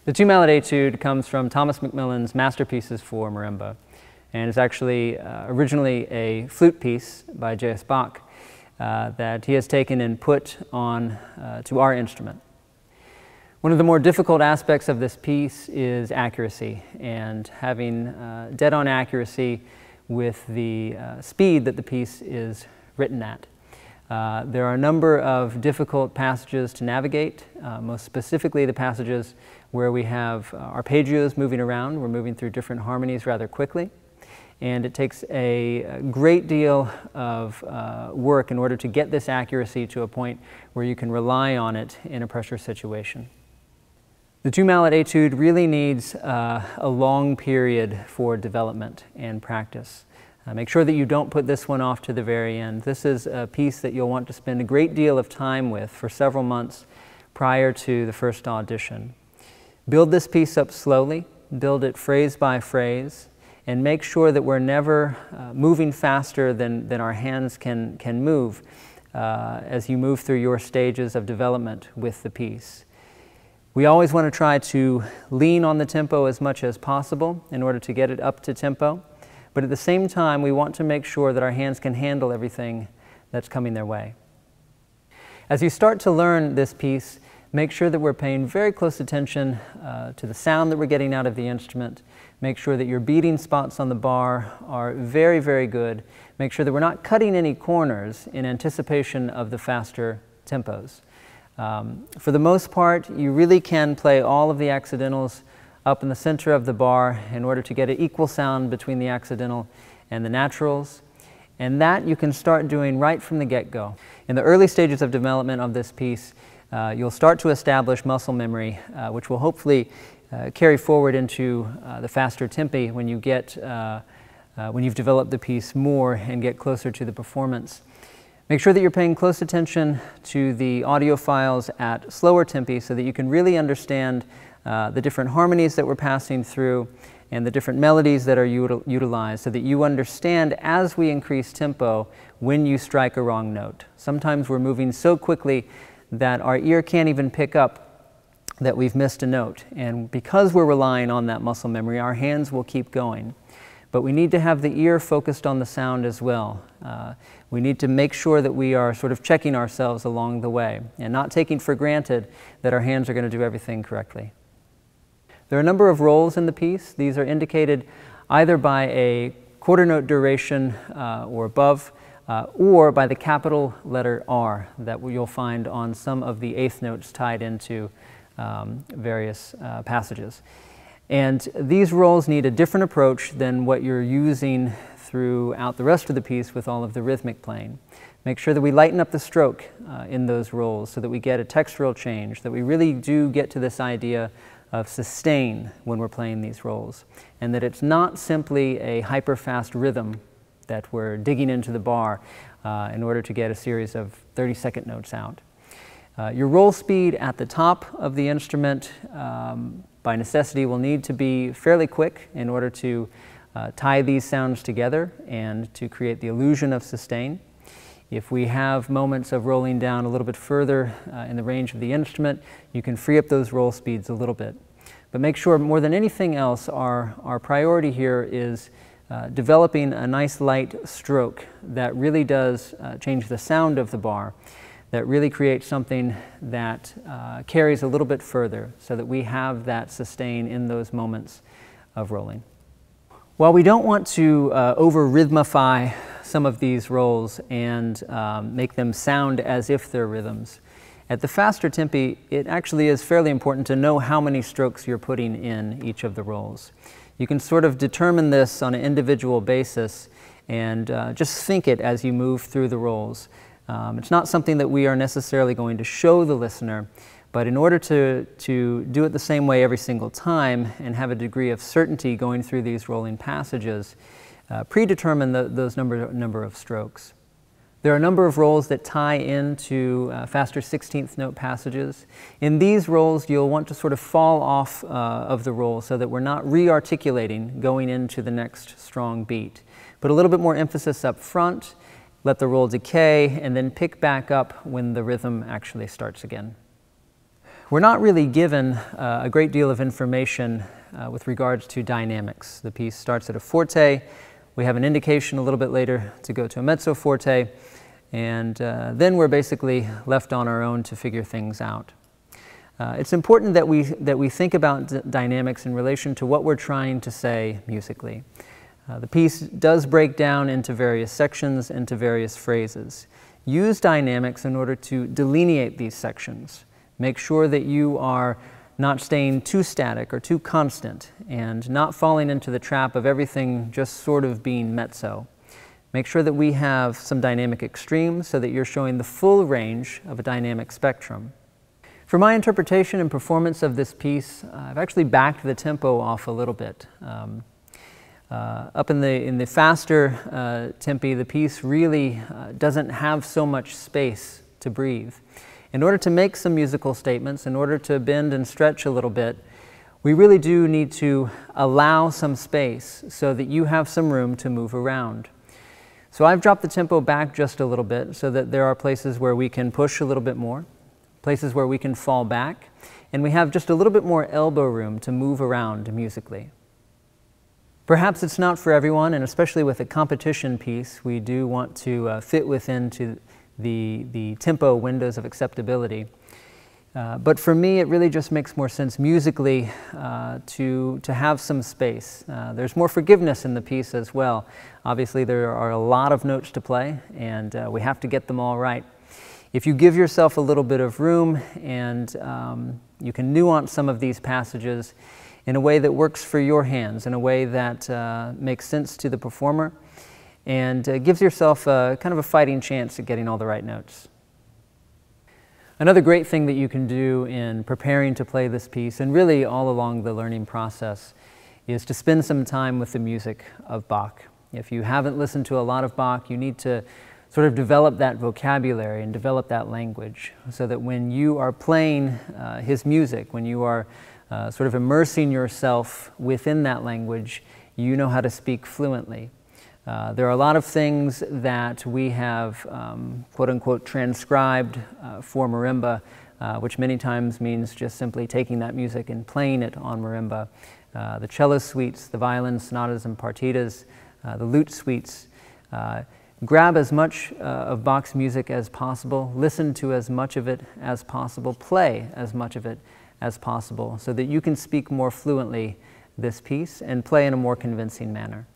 The two-mallet Etude comes from Thomas McMillan's Masterpieces for Marimba, and is actually originally a flute piece by J.S. Bach that he has taken and put on to our instrument. One of the more difficult aspects of this piece is accuracy, and having dead-on accuracy with the speed that the piece is written at. There are a number of difficult passages to navigate, most specifically the passages where we have arpeggios moving around. We're moving through different harmonies rather quickly, and it takes a great deal of work in order to get this accuracy to a point where you can rely on it in a pressure situation. The two-mallet Etude really needs a long period for development and practice. Make sure that you don't put this one off to the very end. This is a piece that you'll want to spend a great deal of time with for several months prior to the first audition. Build this piece up slowly, build it phrase by phrase, and make sure that we're never moving faster than our hands can move as you move through your stages of development with the piece. We always want to try to lean on the tempo as much as possible in order to get it up to tempo. But at the same time, we want to make sure that our hands can handle everything that's coming their way. As you start to learn this piece, make sure that we're paying very close attention to the sound that we're getting out of the instrument. Make sure that your beating spots on the bar are very, very good. Make sure that we're not cutting any corners in anticipation of the faster tempos. For the most part, you really can play all of the accidentals up in the center of the bar in order to get an equal sound between the accidental and the naturals. And that you can start doing right from the get-go. In the early stages of development of this piece, you'll start to establish muscle memory, which will hopefully carry forward into the faster tempi when you get, when you've developed the piece more and get closer to the performance. Make sure that you're paying close attention to the audio files at slower tempi so that you can really understand the different harmonies that we're passing through and the different melodies that are utilized, so that you understand as we increase tempo when you strike a wrong note. Sometimes we're moving so quickly that our ear can't even pick up that we've missed a note, and because we're relying on that muscle memory, our hands will keep going. But we need to have the ear focused on the sound as well. We need to make sure that we are sort of checking ourselves along the way and not taking for granted that our hands are going to do everything correctly. There are a number of rolls in the piece. These are indicated either by a quarter note duration or above, or by the capital letter R that you'll find on some of the eighth notes tied into various passages. And these rolls need a different approach than what you're using throughout the rest of the piece with all of the rhythmic playing. Make sure that we lighten up the stroke in those rolls so that we get a textural change, that we really do get to this idea of sustain when we're playing these rolls, and that it's not simply a hyper-fast rhythm that we're digging into the bar in order to get a series of 30-second notes out. Your roll speed at the top of the instrument by necessity will need to be fairly quick in order to tie these sounds together and to create the illusion of sustain. If we have moments of rolling down a little bit further in the range of the instrument, you can free up those roll speeds a little bit. But make sure, more than anything else, our priority here is developing a nice light stroke that really does change the sound of the bar, that really creates something that carries a little bit further so that we have that sustain in those moments of rolling. While we don't want to over-rhythmify some of these rolls and make them sound as if they're rhythms, at the faster tempi, it actually is fairly important to know how many strokes you're putting in each of the rolls. You can sort of determine this on an individual basis and just think it as you move through the rolls. It's not something that we are necessarily going to show the listener, but in order to do it the same way every single time and have a degree of certainty going through these rolling passages, predetermine those number of strokes. There are a number of rolls that tie into faster 16th note passages. In these rolls, you'll want to sort of fall off of the roll so that we're not re-articulating going into the next strong beat. Put a little bit more emphasis up front, let the roll decay, and then pick back up when the rhythm actually starts again. we're not really given a great deal of information with regards to dynamics. The piece starts at a forte, we have an indication a little bit later to go to a mezzo forte, and then we're basically left on our own to figure things out. It's important that we think about dynamics in relation to what we're trying to say musically. The piece does break down into various sections, into various phrases. Use dynamics in order to delineate these sections. Make sure that you are not staying too static or too constant and not falling into the trap of everything just sort of being mezzo. Make sure that we have some dynamic extremes so that you're showing the full range of a dynamic spectrum. For my interpretation and performance of this piece, I've actually backed the tempo off a little bit. Up in the faster tempi, the piece really doesn't have so much space to breathe. In order to make some musical statements, in order to bend and stretch a little bit, we really do need to allow some space so that you have some room to move around. So I've dropped the tempo back just a little bit so that there are places where we can push a little bit more, places where we can fall back, and we have just a little bit more elbow room to move around musically. Perhaps it's not for everyone, and especially with a competition piece, we do want to fit within to the tempo windows of acceptability. But for me, it really just makes more sense musically to have some space. There's more forgiveness in the piece as well. Obviously, there are a lot of notes to play, and we have to get them all right. If you give yourself a little bit of room and you can nuance some of these passages in a way that works for your hands, in a way that makes sense to the performer, and gives yourself kind of a fighting chance at getting all the right notes. Another great thing that you can do in preparing to play this piece, and really all along the learning process, is to spend some time with the music of Bach. If you haven't listened to a lot of Bach, you need to sort of develop that vocabulary and develop that language so that when you are playing his music, when you are sort of immersing yourself within that language, you know how to speak fluently. There are a lot of things that we have quote-unquote transcribed for marimba, which many times means just simply taking that music and playing it on marimba. The cello suites, the violin sonatas and partitas, the lute suites. Grab as much of Bach's music as possible, listen to as much of it as possible, play as much of it as possible so that you can speak more fluently this piece and play in a more convincing manner.